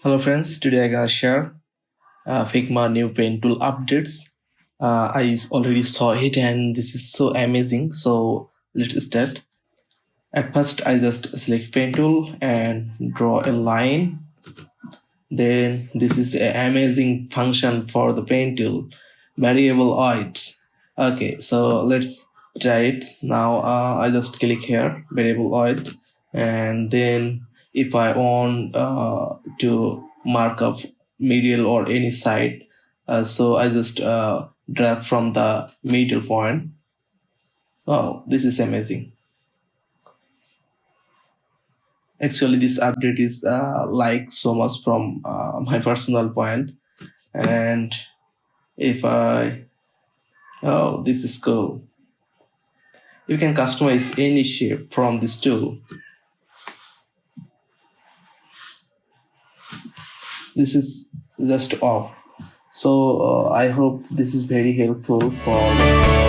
Hello friends, today I gonna share Figma new paint tool updates. I already saw it and this is so amazing. So let's start. At first I just select paint tool and draw a line. Then this is an amazing function for the paint tool, variable height. Okay, so let's try it now. I just click here, variable height, and then if I want to mark up middle or any side, so I just drag from the middle point. Oh, this is amazing. Actually, this update is like so much from my personal point, and if I oh, this is cool. You can customize any shape from this tool. This is just off. So I hope this is very helpful for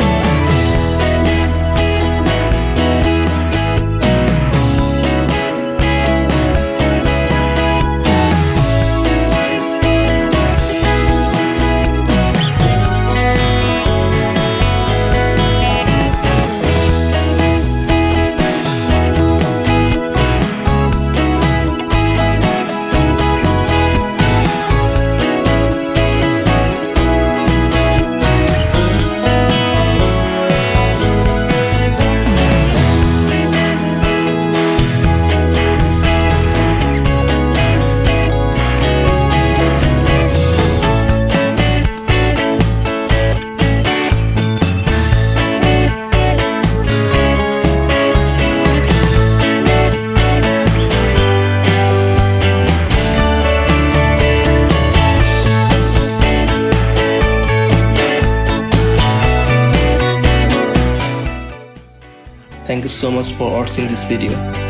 Thank you so much for watching this video.